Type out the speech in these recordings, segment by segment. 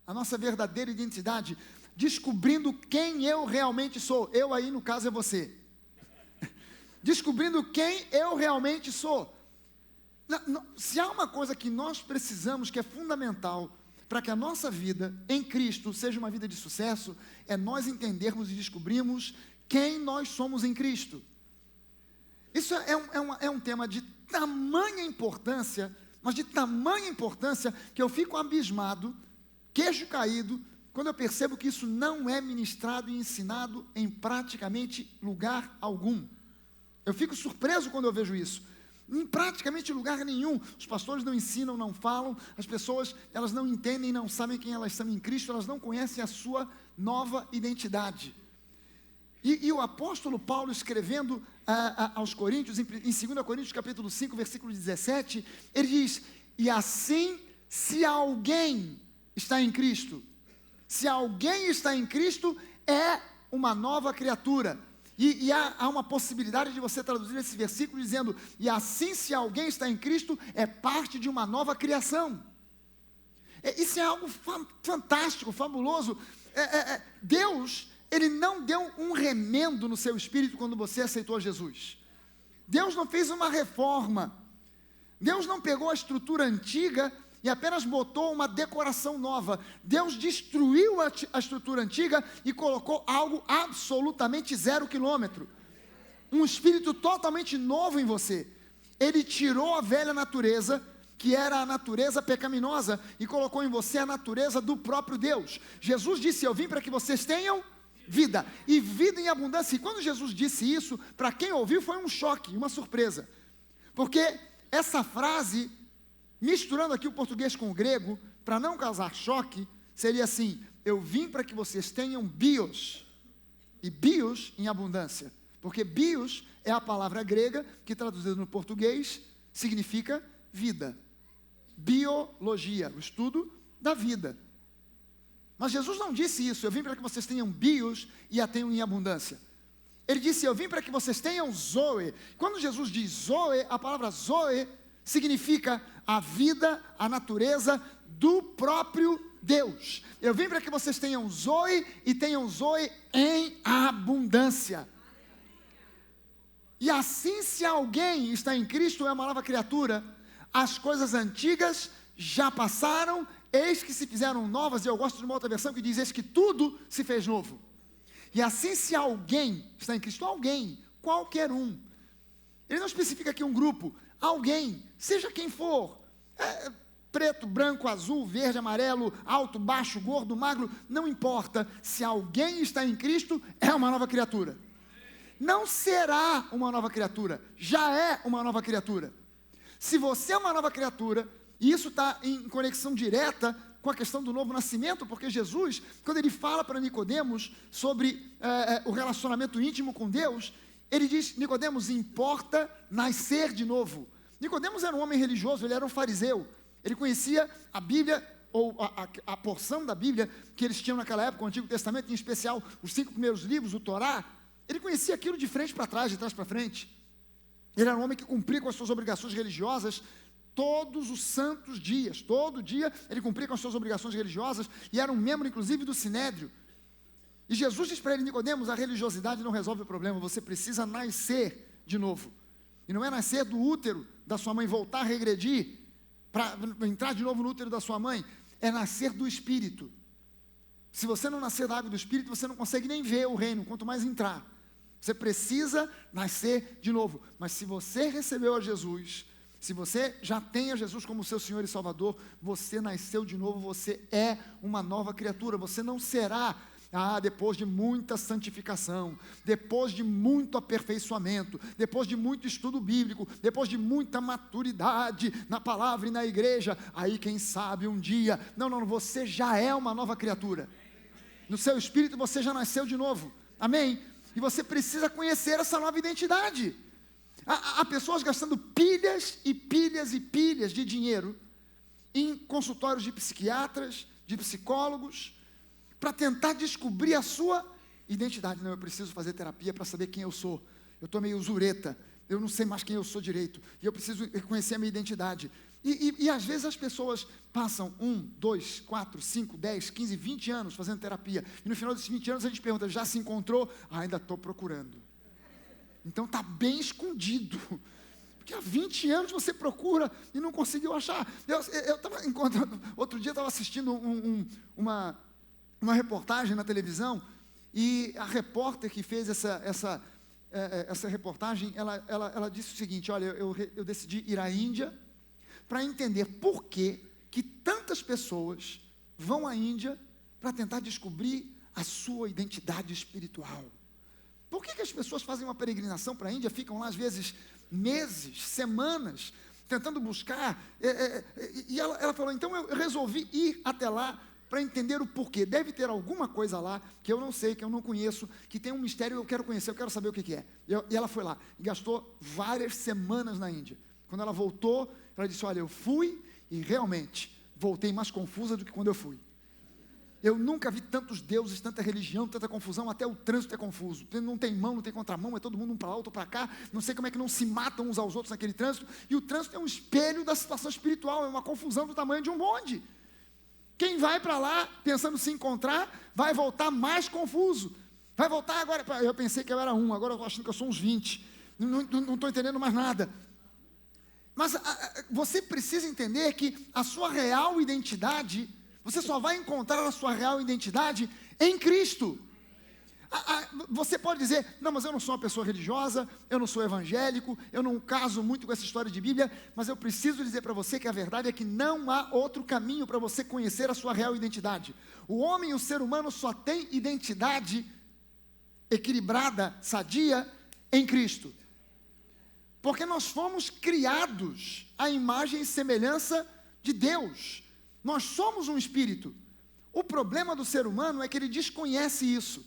a nossa verdadeira identidade, descobrindo quem eu realmente sou. Eu aí, no caso, é você. Descobrindo quem eu realmente sou. Se há uma coisa que nós precisamos, que é fundamental, para que a nossa vida em Cristo seja uma vida de sucesso, é nós entendermos e descobrirmos quem nós somos em Cristo. Isso é um tema de tamanha importância, mas de tamanha importância, que eu fico abismado, queixo caído, quando eu percebo que isso não é ministrado e ensinado em praticamente lugar algum. Eu fico surpreso quando eu vejo isso. Em praticamente lugar nenhum, os pastores não ensinam, não falam, as pessoas, elas não entendem, não sabem quem elas são em Cristo, elas não conhecem a sua nova identidade. E o apóstolo Paulo, escrevendo aos Coríntios, em 2 Coríntios capítulo 5, versículo 17, ele diz: e assim, se alguém está em Cristo, se alguém está em Cristo, é uma nova criatura. E há uma possibilidade de você traduzir esse versículo dizendo: e assim, se alguém está em Cristo, é parte de uma nova criação. Isso é algo fantástico, fabuloso. Deus, Ele não deu um remendo no seu espírito quando você aceitou Jesus. Deus não fez uma reforma. Deus não pegou a estrutura antiga e apenas botou uma decoração nova. Deus destruiu a estrutura antiga e colocou algo absolutamente 0 quilômetro. Um espírito totalmente novo em você. Ele tirou a velha natureza, que era a natureza pecaminosa, e colocou em você a natureza do próprio Deus. Jesus disse: eu vim para que vocês tenham vida, e vida em abundância. E quando Jesus disse isso, para quem ouviu foi um choque, uma surpresa. Porque essa frase, misturando aqui o português com o grego, para não causar choque, seria assim: eu vim para que vocês tenham bios, e bios em abundância, porque bios é a palavra grega, que traduzida no português, significa vida, biologia, o estudo da vida. Mas Jesus não disse isso: eu vim para que vocês tenham bios e a tenham em abundância. Ele disse: eu vim para que vocês tenham zoe. Quando Jesus diz zoe, a palavra zoe significa a vida, a natureza do próprio Deus. Eu vim para que vocês tenham zoe e tenham zoe em abundância. E assim, se alguém está em Cristo, é uma nova criatura, as coisas antigas já passaram, eis que se fizeram novas. E eu gosto de uma outra versão que diz: eis que tudo se fez novo. E assim, se alguém está em Cristo, alguém, qualquer um, ele não especifica aqui um grupo, alguém, seja quem for, preto, branco, azul, verde, amarelo, alto, baixo, gordo, magro, não importa. Se alguém está em Cristo, é uma nova criatura. Não será uma nova criatura, já é uma nova criatura. Se você é uma nova criatura, e isso está em conexão direta com a questão do novo nascimento, porque Jesus, quando ele fala para Nicodemos sobre o relacionamento íntimo com Deus, ele diz: Nicodemos, importa nascer de novo. Nicodemos era um homem religioso, ele era um fariseu, ele conhecia a Bíblia, ou a porção da Bíblia que eles tinham naquela época, o Antigo Testamento, em especial os 5 primeiros livros, o Torá. Ele conhecia aquilo de frente para trás, de trás para frente. Ele era um homem que cumpria com as suas obrigações religiosas todos os santos dias. Todo dia ele cumpria com as suas obrigações religiosas e era um membro, inclusive, do Sinédrio. E Jesus diz para ele: Nicodemos, a religiosidade não resolve o problema, você precisa nascer de novo. E não é nascer do útero da sua mãe, voltar a regredir, para entrar de novo no útero da sua mãe, é nascer do Espírito. Se você não nascer da água do Espírito, você não consegue nem ver o reino, quanto mais entrar. Você precisa nascer de novo. Mas se você recebeu a Jesus, se você já tem a Jesus como seu Senhor e Salvador, você nasceu de novo, você é uma nova criatura. Você não será, depois de muita santificação, depois de muito aperfeiçoamento, depois de muito estudo bíblico, depois de muita maturidade na palavra e na igreja, aí quem sabe um dia, não, você já é uma nova criatura. No seu espírito você já nasceu de novo, amém? E você precisa conhecer essa nova identidade. Há pessoas gastando pilhas e pilhas e pilhas de dinheiro em consultórios de psiquiatras, de psicólogos, para tentar descobrir a sua identidade. Não, eu preciso fazer terapia para saber quem eu sou. Eu estou meio zureta, eu não sei mais quem eu sou direito, e eu preciso conhecer a minha identidade. E às vezes as pessoas passam 1, 2, 4, 5, 10, 15, 20 anos fazendo terapia. E no final desses 20 anos a gente pergunta, já se encontrou? ainda estou procurando. Então está bem escondido. Porque há 20 anos você procura e não conseguiu achar. Eu estava encontrando, outro dia eu estava assistindo uma reportagem na televisão, e a repórter que fez essa reportagem, ela disse o seguinte: olha, eu decidi ir à Índia para entender por que tantas pessoas vão à Índia para tentar descobrir a sua identidade espiritual. Por que as pessoas fazem uma peregrinação para a Índia, ficam lá às vezes meses, semanas, tentando buscar, e ela falou, então eu resolvi ir até lá para entender o porquê. Deve ter alguma coisa lá que eu não sei, que eu não conheço, que tem um mistério, eu quero conhecer, eu quero saber o que é. E ela foi lá, e gastou várias semanas na Índia. Quando ela voltou, ela disse, olha, eu fui e realmente voltei mais confusa do que quando eu fui. Eu nunca vi tantos deuses, tanta religião, tanta confusão, até o trânsito é confuso. Não tem mão, não tem contramão, é todo mundo um para lá, outro para cá. Não sei como é que não se matam uns aos outros naquele trânsito. E o trânsito é um espelho da situação espiritual, é uma confusão do tamanho de um bonde. Quem vai para lá pensando se encontrar, vai voltar mais confuso. Vai voltar agora, eu pensei que eu era um, agora eu estou achando que eu sou uns 20. Não estou entendendo mais nada. Mas você precisa entender que a sua real identidade, você só vai encontrar a sua real identidade em Cristo. Você pode dizer, não, mas eu não sou uma pessoa religiosa, eu não sou evangélico, eu não caso muito com essa história de Bíblia, mas eu preciso dizer para você que a verdade é que não há outro caminho para você conhecer a sua real identidade. O homem, o ser humano, só tem identidade equilibrada, sadia, em Cristo. Porque nós fomos criados à imagem e semelhança de Deus. Nós somos um espírito. O problema do ser humano é que ele desconhece isso.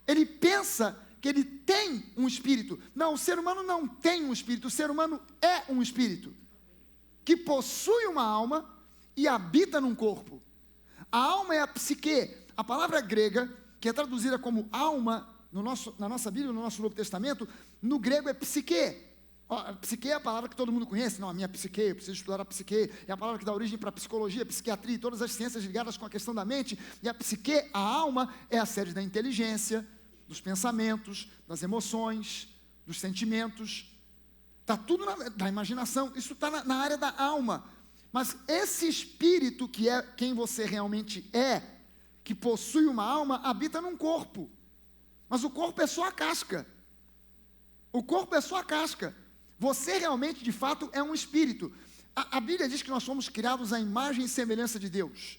Ele pensa que ele tem um espírito. Não, o ser humano não tem um espírito. O ser humano é um espírito que possui uma alma e habita num corpo. A alma é a psique. A palavra grega, que é traduzida como alma na nossa Bíblia, no nosso Novo Testamento, no grego é psique. Psique é a palavra que todo mundo conhece. Não, a minha psique, eu preciso estudar a psique. É a palavra que dá origem para a psicologia, a psiquiatria e todas as ciências ligadas com a questão da mente. E a psique, a alma, é a sede da inteligência, dos pensamentos, das emoções, dos sentimentos. Está tudo da imaginação. Isso está na área da alma. Mas esse espírito, que é quem você realmente é, que possui uma alma, habita num corpo. Mas o corpo é só a casca. O corpo é só a casca. Você realmente, de fato, é um espírito. A Bíblia diz que nós somos criados à imagem e semelhança de Deus.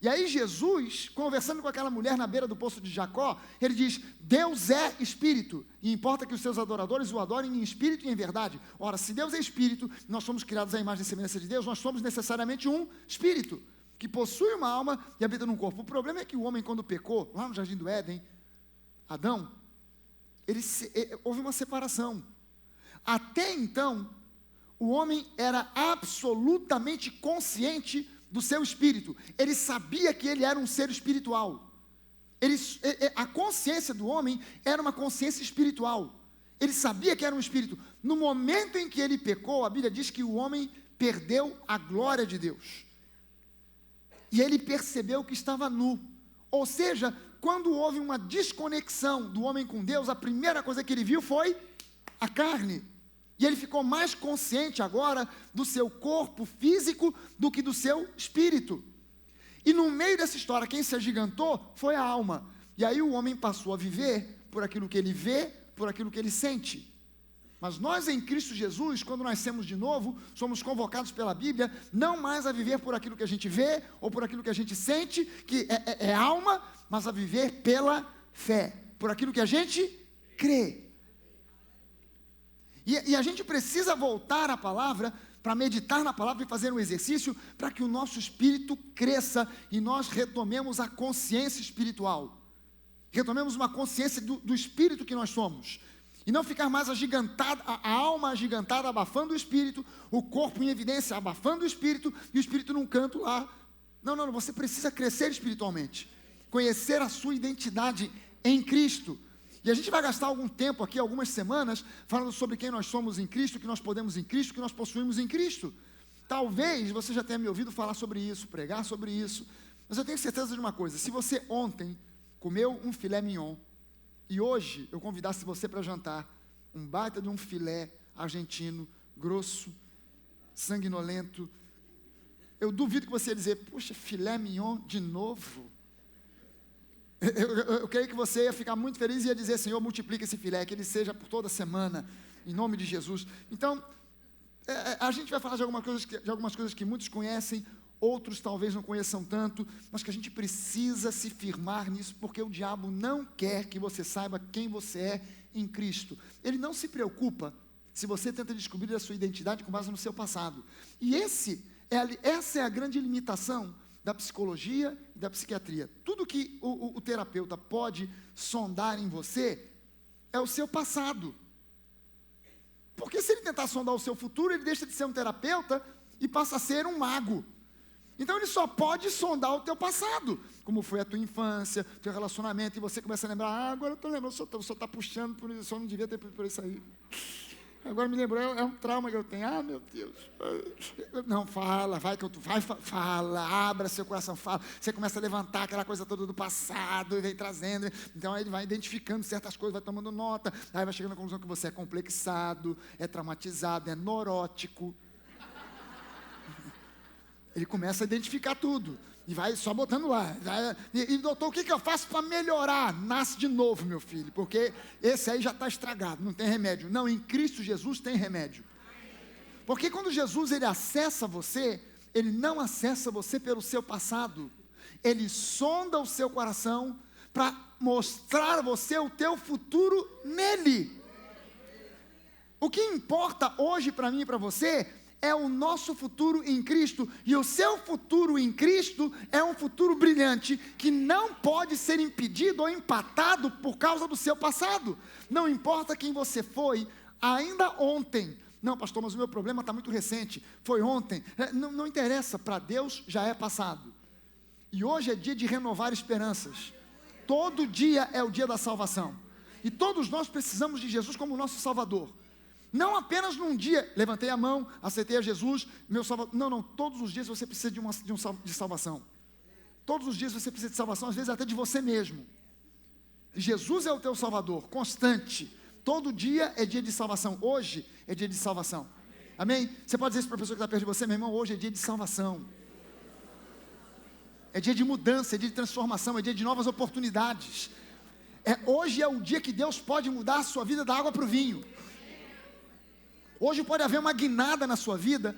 E aí Jesus, conversando com aquela mulher na beira do poço de Jacó, ele diz, Deus é espírito, e importa que os seus adoradores o adorem em espírito e em verdade. Ora, se Deus é espírito, nós somos criados à imagem e semelhança de Deus, nós somos necessariamente um espírito, que possui uma alma e habita num corpo. O problema é que o homem, quando pecou, lá no Jardim do Éden, Adão, houve uma separação. Até então, o homem era absolutamente consciente do seu espírito. Ele sabia que ele era um ser espiritual. A consciência do homem era uma consciência espiritual. Ele sabia que era um espírito. No momento em que ele pecou, a Bíblia diz que o homem perdeu a glória de Deus. E ele percebeu que estava nu. Ou seja, quando houve uma desconexão do homem com Deus, a primeira coisa que ele viu foi a carne. E ele ficou mais consciente agora do seu corpo físico do que do seu espírito. E no meio dessa história, quem se agigantou foi a alma. E aí o homem passou a viver por aquilo que ele vê, por aquilo que ele sente. Mas nós em Cristo Jesus, quando nascemos de novo, somos convocados pela Bíblia, não mais a viver por aquilo que a gente vê, ou por aquilo que a gente sente, que é alma, mas a viver pela fé, por aquilo que a gente crê. E a gente precisa voltar à palavra, para meditar na palavra e fazer um exercício, para que o nosso espírito cresça e nós retomemos a consciência espiritual. Retomemos uma consciência do espírito que nós somos. E não ficar mais agigantado, a alma agigantada, abafando o espírito, o corpo em evidência, abafando o espírito, e o espírito num canto lá. Não, você precisa crescer espiritualmente. Conhecer a sua identidade em Cristo. E a gente vai gastar algum tempo aqui, algumas semanas, falando sobre quem nós somos em Cristo, o que nós podemos em Cristo, o que nós possuímos em Cristo. Talvez você já tenha me ouvido falar sobre isso, pregar sobre isso, mas eu tenho certeza de uma coisa: se você ontem comeu um filé mignon, e hoje eu convidasse você para jantar um baita de um filé argentino, grosso, sanguinolento, eu duvido que você ia dizer: puxa, filé mignon de novo? Eu creio que você ia ficar muito feliz e ia dizer: Senhor, multiplica esse filé, que ele seja por toda semana, em nome de Jesus. Então, a gente vai falar de algumas coisas que muitos conhecem, outros talvez não conheçam tanto, mas que a gente precisa se firmar nisso, porque o diabo não quer que você saiba quem você é em Cristo. Ele não se preocupa se você tenta descobrir a sua identidade com base no seu passado. E essa é a grande limitação da psicologia e da psiquiatria. Tudo que o terapeuta pode sondar em você é o seu passado. Porque se ele tentar sondar o seu futuro, ele deixa de ser um terapeuta e passa a ser um mago. Então ele só pode sondar o teu passado, como foi a tua infância, teu relacionamento, e você começa a lembrar: agora eu estou lembrando, o senhor está puxando por isso, eu não devia ter por isso aí. Agora me lembrou, é um trauma que eu tenho. Meu Deus. Não, fala, fala, abra seu coração, fala. Você começa a levantar aquela coisa toda do passado e vem trazendo. Então aí ele vai identificando certas coisas, vai tomando nota, aí vai chegando à conclusão que você é complexado, é traumatizado, é neurótico. Ele começa a identificar tudo e vai só botando lá. E doutor, o que eu faço para melhorar? Nasce de novo, meu filho, porque esse aí já está estragado, não tem remédio. Não, em Cristo Jesus tem remédio. Porque quando Jesus ele acessa você, ele não acessa você pelo seu passado. Ele sonda o seu coração para mostrar a você o teu futuro nele. O que importa hoje para mim e para você é o nosso futuro em Cristo, e o seu futuro em Cristo é um futuro brilhante, que não pode ser impedido ou empatado por causa do seu passado. Não importa quem você foi, ainda ontem. Não, pastor, mas o meu problema está muito recente, foi ontem. Não interessa, para Deus já é passado. E hoje é dia de renovar esperanças. Todo dia é o dia da salvação, e todos nós precisamos de Jesus como nosso Salvador. Não apenas num dia, levantei a mão, aceitei a Jesus, meu Salvador. Não, todos os dias você precisa de salvação. Todos os dias você precisa de salvação, às vezes até de você mesmo. Jesus é o teu Salvador, constante. Todo dia é dia de salvação. Hoje é dia de salvação. Amém? Você pode dizer isso para a pessoa que está perto de você: meu irmão, hoje é dia de salvação. É dia de mudança, é dia de transformação, é dia de novas oportunidades. Hoje é o dia que Deus pode mudar a sua vida da água para o vinho. Hoje pode haver uma guinada na sua vida,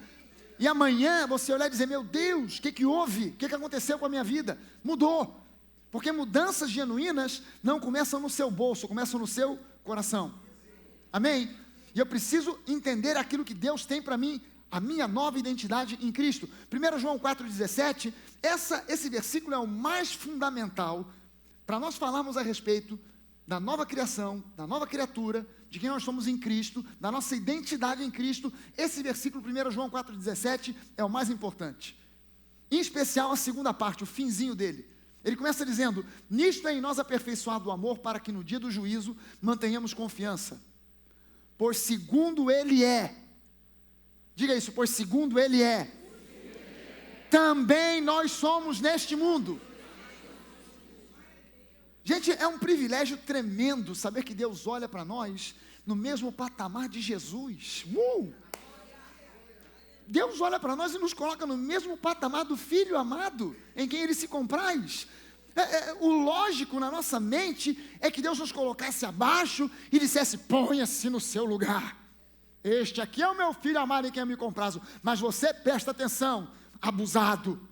e amanhã você olhar e dizer: meu Deus, o que houve? O que aconteceu com a minha vida? Mudou. Porque mudanças genuínas não começam no seu bolso, começam no seu coração. Amém? E eu preciso entender aquilo que Deus tem para mim, a minha nova identidade em Cristo. 1 João 4,17, esse versículo é o mais fundamental para nós falarmos a respeito da nova criação, da nova criatura, de quem nós somos em Cristo, da nossa identidade em Cristo. Esse versículo, 1 João 4,17, é o mais importante. Em especial a segunda parte, o finzinho dele. Ele começa dizendo: nisto é em nós aperfeiçoado o amor, para que no dia do juízo mantenhamos confiança. Por segundo Ele é. Diga isso: por segundo Ele é. Também nós somos neste mundo. Gente, é um privilégio tremendo saber que Deus olha para nós no mesmo patamar de Jesus. Deus olha para nós e nos coloca no mesmo patamar do Filho amado, em quem Ele se compraz. O lógico na nossa mente é que Deus nos colocasse abaixo e dissesse: ponha-se no seu lugar. Este aqui é o meu Filho amado em quem eu me comprazo. Mas você, presta atenção, abusado.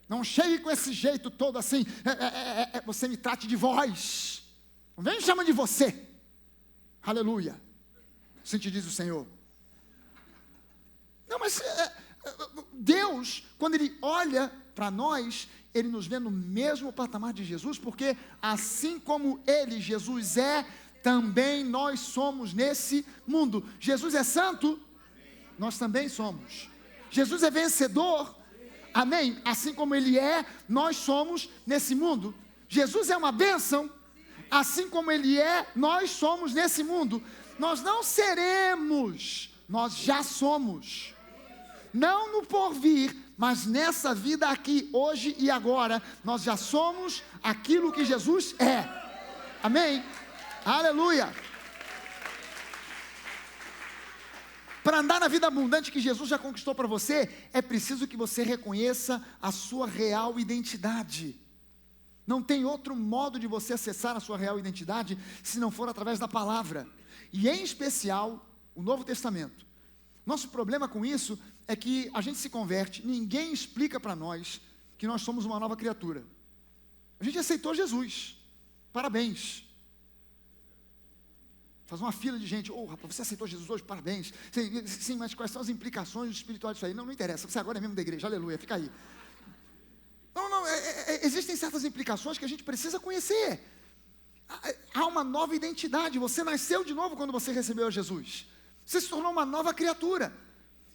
Não chegue com esse jeito todo assim. Você me trate de vós. Não vem me chama de você. Aleluia. Assim te diz o Senhor. Não, mas Deus, quando Ele olha para nós, Ele nos vê no mesmo patamar de Jesus, porque assim como Ele, Jesus é, também nós somos nesse mundo. Jesus é santo, nós também somos. Jesus é vencedor, amém? Assim como Ele é, nós somos nesse mundo. Jesus é uma bênção, assim como Ele é, nós somos nesse mundo. Nós não seremos, nós já somos. não no porvir, mas nessa vida aqui, hoje e agora, nós já somos aquilo que Jesus é. Amém? Aleluia! Para andar na vida abundante que Jesus já conquistou para você, é preciso que você reconheça a sua real identidade. Não tem outro modo de você acessar a sua real identidade, se não for através da palavra. E em especial, o Novo Testamento. Nosso problema com isso é que a gente se converte, ninguém explica para nós que nós somos uma nova criatura. A gente aceitou Jesus, parabéns. Faz uma fila de gente, rapaz, você aceitou Jesus hoje, parabéns. Sim, mas quais são as implicações espirituais disso aí? Não interessa, você agora é membro da igreja, aleluia, fica aí. Não, existem certas implicações que a gente precisa conhecer. Há uma nova identidade, você nasceu de novo quando você recebeu a Jesus. Você se tornou uma nova criatura.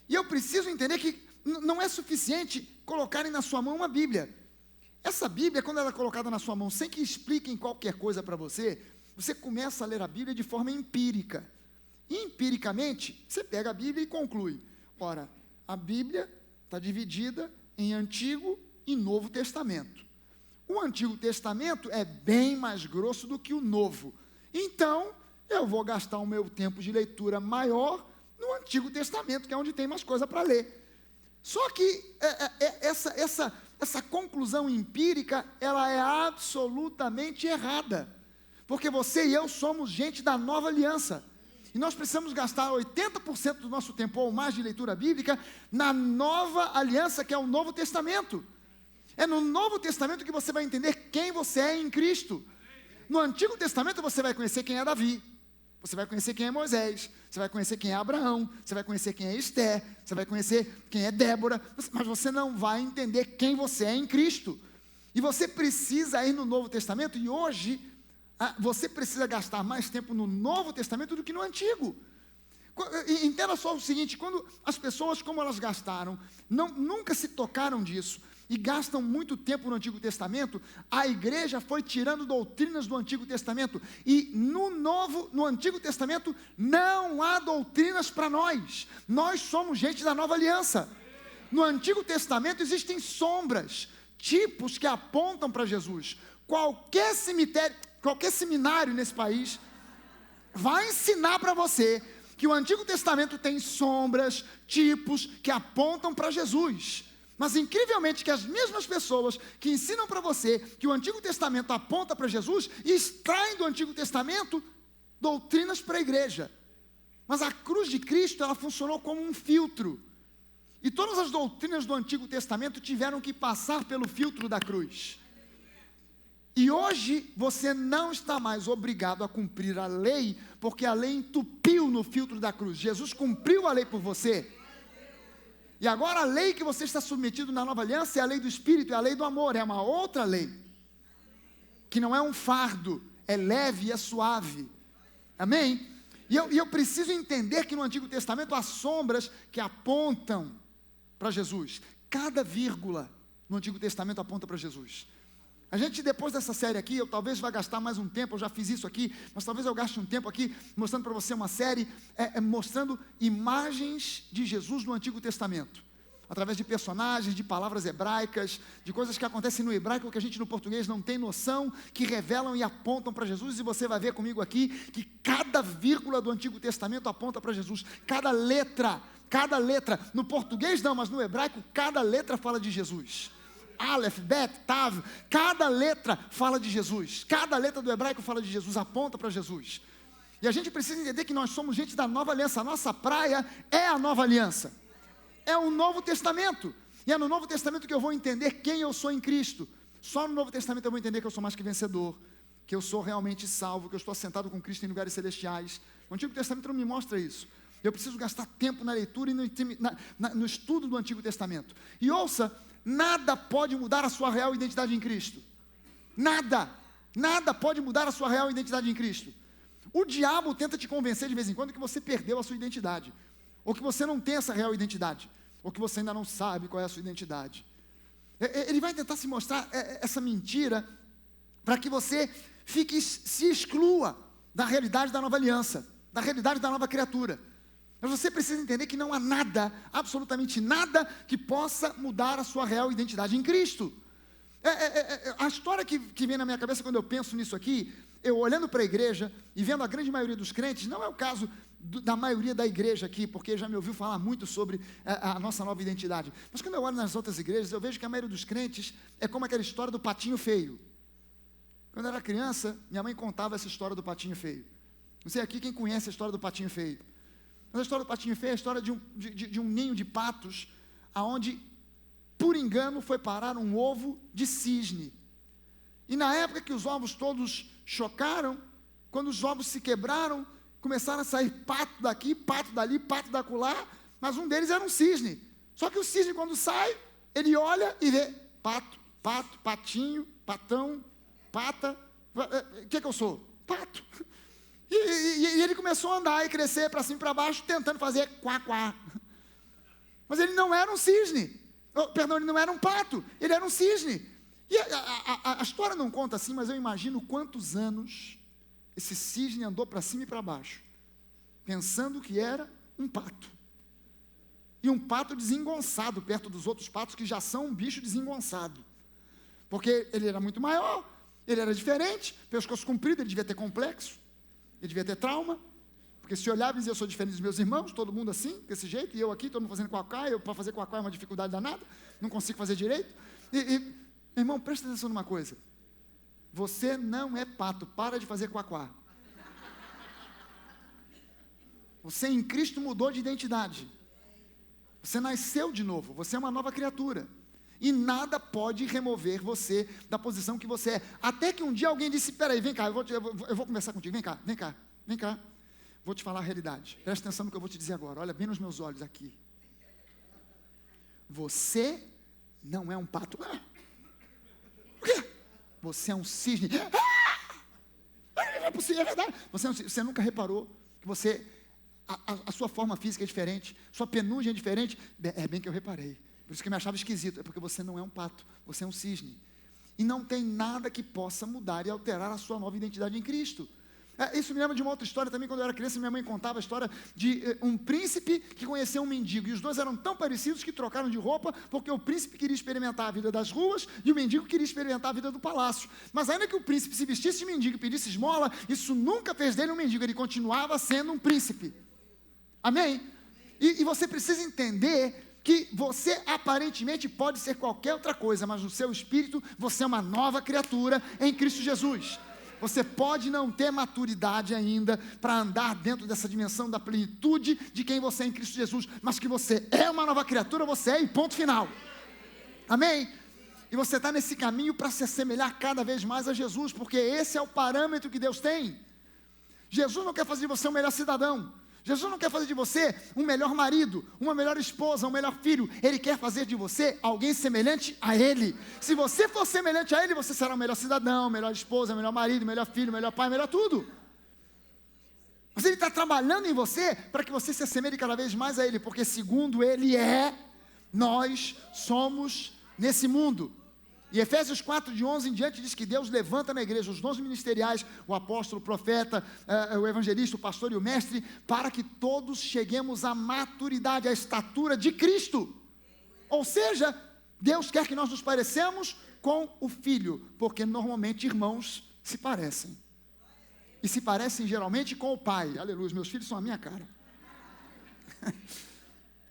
E eu preciso entender que não é suficiente colocarem na sua mão uma Bíblia. Essa Bíblia, quando ela é colocada na sua mão, sem que expliquem qualquer coisa para você, você começa a ler a Bíblia de forma empírica. E empiricamente, você pega a Bíblia e conclui. Ora, a Bíblia está dividida em Antigo e Novo Testamento. O Antigo Testamento é bem mais grosso do que o Novo. Então, eu vou gastar o meu tempo de leitura maior no Antigo Testamento, que é onde tem mais coisa para ler. Só que essa conclusão empírica, ela é absolutamente errada. Porque você e eu somos gente da nova aliança. E nós precisamos gastar 80% do nosso tempo ou mais de leitura bíblica na nova aliança, que é o Novo Testamento. É no Novo Testamento que você vai entender quem você é em Cristo. No Antigo Testamento você vai conhecer quem é Davi, você vai conhecer quem é Moisés, você vai conhecer quem é Abraão, você vai conhecer quem é Esther, você vai conhecer quem é Débora, mas você não vai entender quem você é em Cristo. E você precisa ir no Novo Testamento, e hoje você precisa gastar mais tempo no Novo Testamento do que no Antigo. Entenda só o seguinte, quando as pessoas, como elas gastaram, nunca se tocaram disso, e gastam muito tempo no Antigo Testamento, a igreja foi tirando doutrinas do Antigo Testamento, e no Antigo Testamento, não há doutrinas para nós somos gente da nova aliança. No Antigo Testamento existem sombras, tipos que apontam para Jesus. Qualquer seminário nesse país vai ensinar para você que o Antigo Testamento tem sombras, tipos que apontam para Jesus. Mas incrivelmente que as mesmas pessoas que ensinam para você que o Antigo Testamento aponta para Jesus, extraem do Antigo Testamento doutrinas para a igreja. Mas a cruz de Cristo, ela funcionou como um filtro. E todas as doutrinas do Antigo Testamento tiveram que passar pelo filtro da cruz. E hoje você não está mais obrigado a cumprir a lei, porque a lei entupiu no filtro da cruz. Jesus cumpriu a lei por você. E agora a lei que você está submetido na nova aliança é a lei do Espírito, é a lei do amor, é uma outra lei. Que não é um fardo, é leve e é suave. Amém? E eu preciso entender que no Antigo Testamento há sombras que apontam para Jesus. Cada vírgula no Antigo Testamento aponta para Jesus. A gente, depois dessa série aqui, eu talvez vá gastar mais um tempo, eu já fiz isso aqui, mas talvez eu gaste um tempo aqui, mostrando para você uma série, mostrando imagens de Jesus no Antigo Testamento, através de personagens, de palavras hebraicas, de coisas que acontecem no hebraico que a gente no português não tem noção, que revelam e apontam para Jesus, e você vai ver comigo aqui, que cada vírgula do Antigo Testamento aponta para Jesus, cada letra, no português não, mas no hebraico, cada letra fala de Jesus. Aleph, Bet, Tav, cada letra fala de Jesus, cada letra do hebraico fala de Jesus, aponta para Jesus. E a gente precisa entender que nós somos gente da nova aliança, a nossa praia é a nova aliança, é o Novo Testamento, e é no Novo Testamento que eu vou entender quem eu sou em Cristo. Só no Novo Testamento eu vou entender que eu sou mais que vencedor, que eu sou realmente salvo, que eu estou assentado com Cristo em lugares celestiais. O Antigo Testamento não me mostra isso. Eu preciso gastar tempo na leitura e no estudo do Antigo Testamento. E ouça, nada pode mudar a sua real identidade em Cristo. Nada pode mudar a sua real identidade em Cristo. O diabo tenta te convencer de vez em quando que você perdeu a sua identidade, ou que você não tem essa real identidade, ou que você ainda não sabe qual é a sua identidade. Ele vai tentar se mostrar essa mentira para que você se exclua da realidade da nova aliança, da realidade da nova criatura. Mas você precisa entender que não há nada, absolutamente nada, que possa mudar a sua real identidade em Cristo. A história que vem na minha cabeça quando eu penso nisso aqui, eu olhando para a igreja e vendo a grande maioria dos crentes, não é o caso da maioria da igreja aqui, porque já me ouviu falar muito sobre a nossa nova identidade. Mas quando eu olho nas outras igrejas, eu vejo que a maioria dos crentes é como aquela história do patinho feio. Quando eu era criança, minha mãe contava essa história do patinho feio. Não sei aqui quem conhece a história do patinho feio. Mas a história do patinho feio é a história de um ninho de patos, aonde, por engano, foi parar um ovo de cisne. E na época que os ovos todos chocaram, quando os ovos se quebraram, começaram a sair pato daqui, pato dali, pato dacolá, mas um deles era um cisne. Só que o cisne, quando sai, ele olha e vê pato, pato, patinho, patão, pata. O que eu sou? Pato. E ele começou a andar e crescer para cima e para baixo, tentando fazer quá-quá. Mas ele não era um cisne. Perdão, ele não era um pato, ele era um cisne. E a história não conta assim, mas eu imagino quantos anos esse cisne andou para cima e para baixo, pensando que era um pato. E um pato desengonçado, perto dos outros patos que já são um bicho desengonçado. Porque ele era muito maior, ele era diferente, pescoço comprido, ele devia ter complexo, ele devia ter trauma, porque se olhava e dizia, eu sou diferente dos meus irmãos, todo mundo assim, desse jeito, e eu aqui, todo mundo fazendo quacá, eu para fazer quacá é uma dificuldade danada, não consigo fazer direito. Meu irmão, presta atenção numa coisa, você não é pato, para de fazer quacá. Você em Cristo mudou de identidade, você nasceu de novo, você é uma nova criatura, e nada pode remover você da posição que você é, até que um dia alguém disse, peraí, vem cá, eu vou conversar contigo, vem cá, vou te falar a realidade, presta atenção no que eu vou te dizer agora, olha bem nos meus olhos aqui, você não é um pato, o quê? Você é um cisne, não é possível, é verdade, você nunca reparou que você, a sua forma física é diferente, sua penugem é diferente, é bem que eu reparei, por isso que eu me achava esquisito, é porque você não é um pato, você é um cisne, e não tem nada que possa mudar e alterar a sua nova identidade em Cristo. Isso me lembra de uma outra história também, quando eu era criança, minha mãe contava a história de um príncipe que conheceu um mendigo, e os dois eram tão parecidos que trocaram de roupa, porque o príncipe queria experimentar a vida das ruas, e o mendigo queria experimentar a vida do palácio, mas ainda que o príncipe se vestisse de mendigo e pedisse esmola, isso nunca fez dele um mendigo, ele continuava sendo um príncipe, amém? E você precisa entender que você aparentemente pode ser qualquer outra coisa, mas no seu espírito, você é uma nova criatura em Cristo Jesus. Você pode não ter maturidade ainda para andar dentro dessa dimensão da plenitude de quem você é em Cristo Jesus, mas que você é uma nova criatura, você é, e ponto final. Amém? E você está nesse caminho para se assemelhar cada vez mais a Jesus, porque esse é o parâmetro que Deus tem. Jesus não quer fazer de você um melhor cidadão, Jesus não quer fazer de você um melhor marido, uma melhor esposa, um melhor filho. Ele quer fazer de você alguém semelhante a Ele. Se você for semelhante a Ele, você será um melhor cidadão, melhor esposa, melhor marido, melhor filho, melhor pai, melhor tudo. Mas Ele está trabalhando em você para que você se assemelhe cada vez mais a Ele, porque segundo Ele é, nós somos nesse mundo. E Efésios 4, de 11 em diante, diz que Deus levanta na igreja os dons ministeriais, o apóstolo, o profeta, o evangelista, o pastor e o mestre, para que todos cheguemos à maturidade, à estatura de Cristo. Ou seja, Deus quer que nós nos parecemos com o Filho, porque normalmente irmãos se parecem. E se parecem geralmente com o Pai. Aleluia, meus filhos são a minha cara.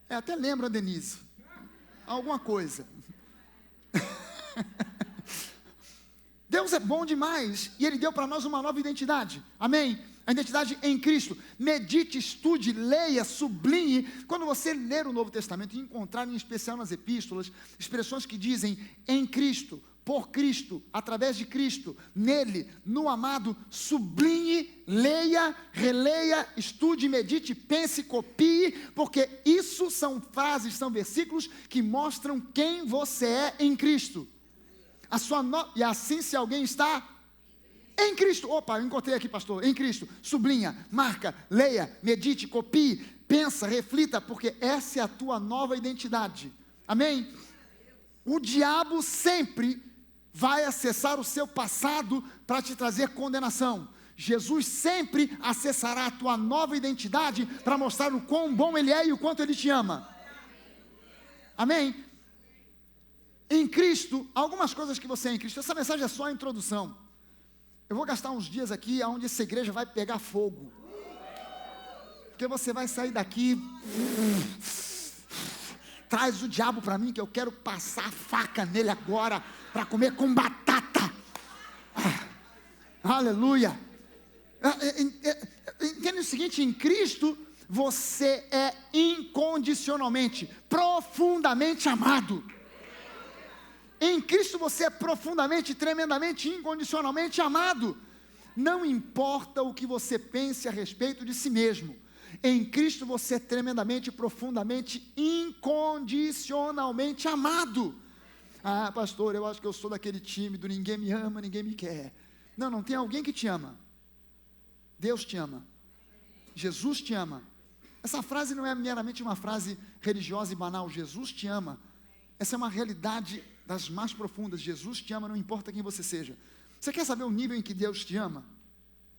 Até lembra a Denise. Alguma coisa. Deus é bom demais, e Ele deu para nós uma nova identidade, amém? A identidade em Cristo. Medite, estude, leia, sublinhe. Quando você ler o Novo Testamento e encontrar, em especial nas epístolas, expressões que dizem em Cristo, por Cristo, através de Cristo, nele, no amado, sublinhe, leia, releia, estude, medite, pense, copie, porque isso são frases, são versículos que mostram quem você é em Cristo. E assim, se alguém está em Cristo, opa, eu encontrei aqui, pastor, em Cristo, sublinha, marca, leia, medite, copie, pensa, reflita, porque essa é a tua nova identidade, amém? O diabo sempre vai acessar o seu passado para te trazer condenação. Jesus sempre acessará a tua nova identidade para mostrar o quão bom Ele é e o quanto Ele te ama. Amém? Em Cristo, algumas coisas que você é em Cristo, essa mensagem é só a introdução. Eu vou gastar uns dias aqui onde essa igreja vai pegar fogo. Porque você vai sair daqui, traz o diabo para mim que eu quero passar a faca nele agora para comer com batata. Aleluia. Entende o seguinte, em Cristo você é incondicionalmente, profundamente amado. Em Cristo você é profundamente, tremendamente, incondicionalmente amado. Não importa o que você pense a respeito de si mesmo. Em Cristo você é tremendamente, profundamente, incondicionalmente amado. Ah, pastor, eu acho que eu sou daquele tímido, ninguém me ama, ninguém me quer. Não, não tem alguém que te ama. Deus te ama. Jesus te ama. Essa frase não é meramente uma frase religiosa e banal. Jesus te ama. Essa é uma realidade das mais profundas. Jesus te ama, não importa quem você seja. Você quer saber o nível em que Deus te ama?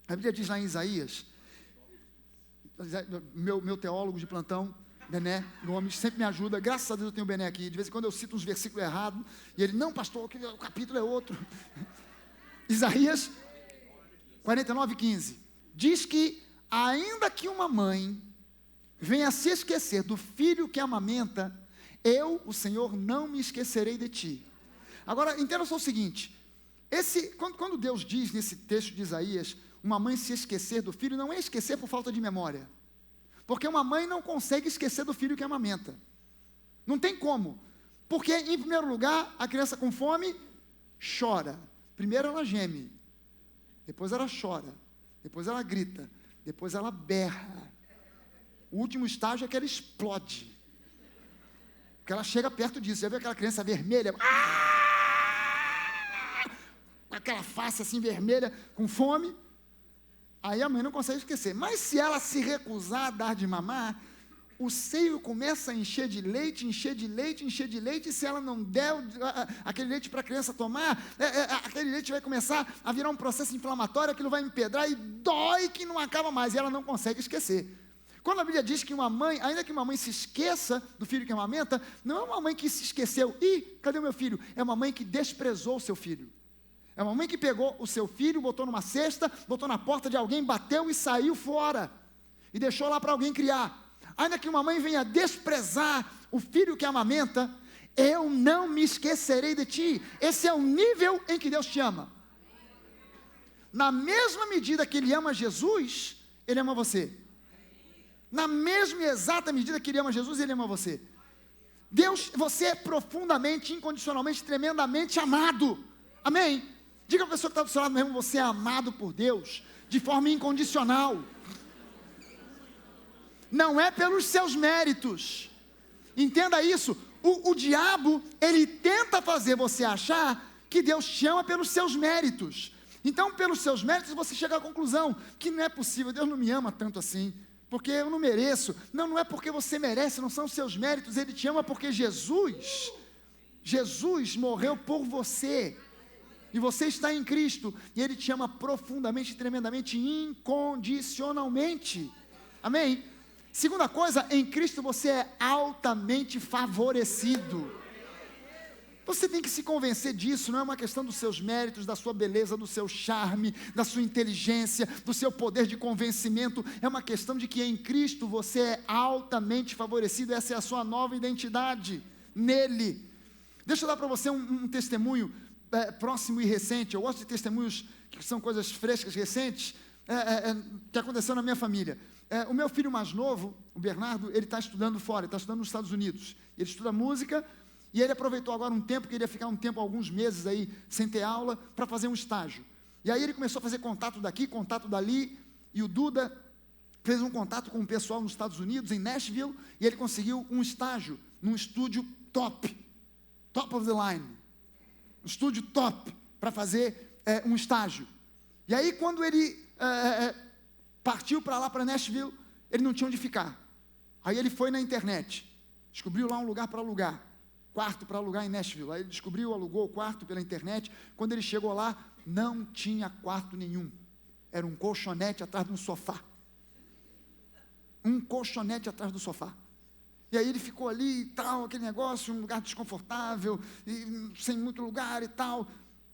A Bíblia diz lá em Isaías, meu teólogo de plantão, Bené Gomes, sempre me ajuda, graças a Deus eu tenho o Bené aqui, de vez em quando eu cito uns versículos errados, e ele, não pastor, o capítulo é outro. Isaías 49:15, diz que ainda que uma mãe venha se esquecer do filho que amamenta, eu, o Senhor, não me esquecerei de ti. Agora, entenda só o seguinte, quando Deus diz nesse texto de Isaías, uma mãe se esquecer do filho, não é esquecer por falta de memória, porque uma mãe não consegue esquecer do filho que amamenta, não tem como, porque em primeiro lugar, a criança com fome, chora, primeiro ela geme, depois ela chora, depois ela grita, depois ela berra, o último estágio é que ela explode, porque ela chega perto disso, já viu aquela criança vermelha, com aquela face assim vermelha, com fome, aí a mãe não consegue esquecer, mas se ela se recusar a dar de mamar, o seio começa a encher de leite, encher de leite, encher de leite, e se ela não der aquele leite para a criança tomar, aquele leite vai começar a virar um processo inflamatório, aquilo vai empedrar e dói que não acaba mais, e ela não consegue esquecer. Quando a Bíblia diz que uma mãe, ainda que uma mãe se esqueça do filho que amamenta, não é uma mãe que se esqueceu, cadê o meu filho? É uma mãe que desprezou o seu filho. É uma mãe que pegou o seu filho, botou numa cesta, botou na porta de alguém, bateu e saiu fora, e deixou lá para alguém criar. Ainda que uma mãe venha desprezar o filho que amamenta, eu não me esquecerei de ti. Esse é o nível em que Deus te ama. Na mesma medida que Ele ama Jesus, Ele ama você. Na mesma e exata medida que Ele ama Jesus, Ele ama você. Deus, você é profundamente, incondicionalmente, tremendamente amado. Amém? Diga para a pessoa que está do seu lado mesmo, você é amado por Deus, de forma incondicional. Não é pelos seus méritos. Entenda isso. O diabo, ele tenta fazer você achar que Deus te ama pelos seus méritos. Então, pelos seus méritos, você chega à conclusão que não é possível, Deus não me ama tanto assim, porque eu não mereço. Não é porque você merece, não são os seus méritos, Ele te ama porque Jesus morreu por você, e você está em Cristo, e Ele te ama profundamente, tremendamente, incondicionalmente. Amém? Segunda coisa, em Cristo você é altamente favorecido. Você tem que se convencer disso, não é uma questão dos seus méritos, da sua beleza, do seu charme, da sua inteligência, do seu poder de convencimento, é uma questão de que em Cristo você é altamente favorecido, essa é a sua nova identidade, nele. Deixa eu dar para você um testemunho próximo e recente. Eu gosto de testemunhos que são coisas frescas, recentes, que aconteceu na minha família. O meu filho mais novo, o Bernardo, ele está estudando fora, ele está estudando nos Estados Unidos, ele estuda música, e ele aproveitou agora um tempo, que ele ia ficar alguns meses aí, sem ter aula, para fazer um estágio, e aí ele começou a fazer contato daqui, contato dali, e o Duda fez um contato com o pessoal nos Estados Unidos, em Nashville, e ele conseguiu um estágio, num estúdio top of the line, um estúdio top, para fazer um estágio, e aí quando ele partiu para lá, para Nashville, ele não tinha onde ficar, aí ele foi na internet, descobriu lá um lugar para alugar, quarto para alugar em Nashville, aí ele descobriu, alugou o quarto pela internet, quando ele chegou lá, não tinha quarto nenhum, Era um colchonete atrás de um sofá. Um colchonete atrás do sofá. E aí ele ficou ali e tal, aquele negócio, um lugar desconfortável, e sem muito lugar e tal.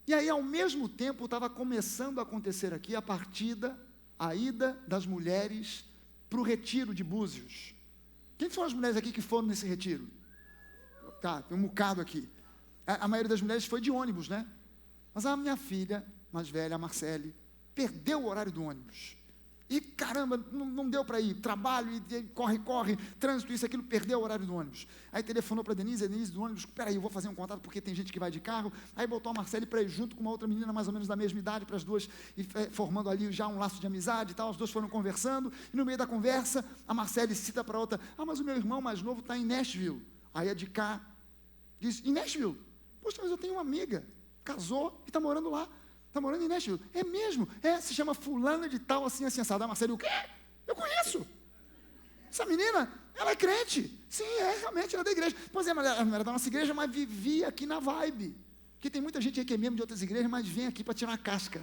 E aí, ao mesmo tempo, estava começando a acontecer aqui a ida das mulheres para o retiro de Búzios. Quem são as mulheres aqui que foram nesse retiro? Tá, tem um bocado aqui. A maioria das mulheres foi de ônibus, né? Mas a minha filha, mais velha, a Marcele, perdeu o horário do ônibus. E caramba, não deu para ir, trabalho, e corre, trânsito, isso, aquilo, perdeu o horário do ônibus. Aí telefonou para a Denise do ônibus, peraí, eu vou fazer um contato, porque tem gente que vai de carro. Aí botou a Marcele para ir junto com uma outra menina, mais ou menos da mesma idade, para as duas, formando ali já um laço de amizade e tal. As duas foram conversando, e no meio da conversa, a Marcele cita para a outra, mas o meu irmão mais novo está em Nashville. Aí a de cá diz, em Nashville? Poxa, mas eu tenho uma amiga, casou e está morando lá. Está morando em Nashville. É mesmo? Se chama fulana de tal, assim, assado. A Marcele, o quê? Eu conheço. Essa menina, ela é crente. Sim, realmente, ela é da igreja. Pois é, mas ela não era da nossa igreja, mas vivia aqui na vibe. Porque tem muita gente aí que é membro de outras igrejas, mas vem aqui para tirar a casca.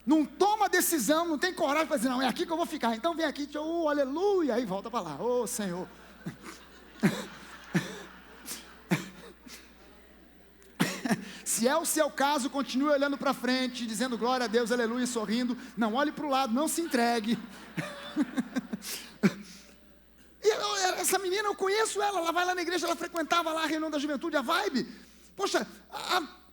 Não toma decisão, não tem coragem para dizer, não, é aqui que eu vou ficar. Então vem aqui, aleluia, aí volta para lá. Senhor. Se é o seu caso, continue olhando para frente, dizendo glória a Deus, aleluia, sorrindo. Não olhe para o lado, não se entregue. Essa menina, eu conheço ela vai lá na igreja, ela frequentava lá a reunião da juventude, a vibe. Poxa,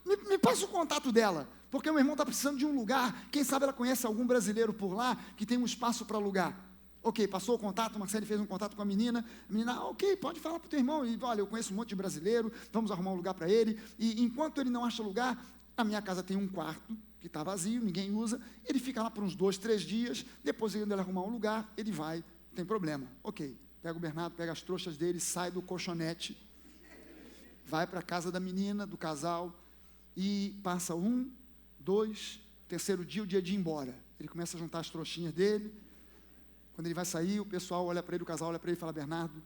me passa o contato dela, porque meu irmão está precisando de um lugar. Quem sabe ela conhece algum brasileiro por lá que tem um espaço para alugar. Ok, passou o contato, a Marcele fez um contato com a menina, ok, pode falar para o teu irmão, e olha, eu conheço um monte de brasileiro, vamos arrumar um lugar para ele, e enquanto ele não acha lugar, a minha casa tem um quarto, que está vazio, ninguém usa, ele fica lá por uns 2, 3 dias, depois quando ele arrumar um lugar, ele vai, não tem problema, ok, pega o Bernardo, pega as trouxas dele, sai do colchonete, vai para a casa da menina, do casal, e passa 1, 2, terceiro dia, o dia de ir embora, ele começa a juntar as trouxinhas dele. Quando ele vai sair, o pessoal olha para ele, o casal olha para ele e fala, Bernardo,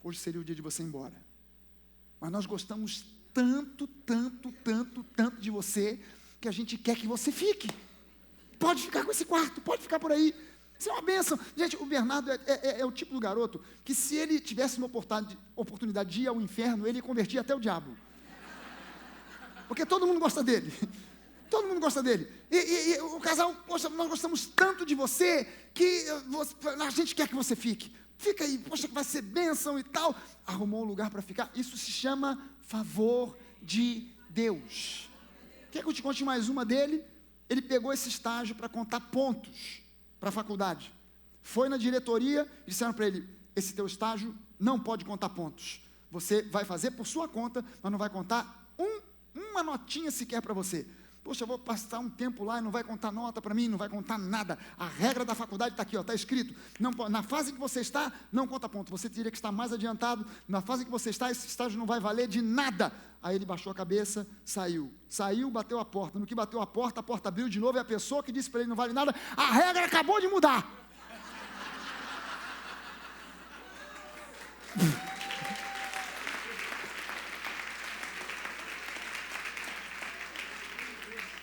hoje seria o dia de você ir embora. Mas nós gostamos tanto de você, que a gente quer que você fique. Pode ficar com esse quarto, pode ficar por aí. Isso é uma bênção. Gente, o Bernardo é o tipo do garoto que, se ele tivesse uma oportunidade de ir ao inferno, ele convertia até o diabo. Porque todo mundo gosta dele. Todo mundo gosta dele. E o casal, poxa, nós gostamos tanto de você, que a gente quer que você fique. Fica aí, poxa, que vai ser bênção e tal. Arrumou um lugar para ficar. Isso se chama favor de Deus. Quer que eu te conte mais uma dele? Ele pegou esse estágio para contar pontos para a faculdade. Foi na diretoria e disseram para ele, esse teu estágio não pode contar pontos. Você vai fazer por sua conta, mas não vai contar uma notinha sequer para você. Poxa, eu vou passar um tempo lá e não vai contar nota para mim, não vai contar nada. A regra da faculdade está aqui, está escrito. Não, na fase em que você está, não conta ponto. Você teria que estar mais adiantado. Na fase em que você está, esse estágio não vai valer de nada. Aí ele baixou a cabeça, saiu. Saiu, bateu a porta. No que bateu a porta abriu de novo e a pessoa que disse para ele não vale nada, a regra acabou de mudar.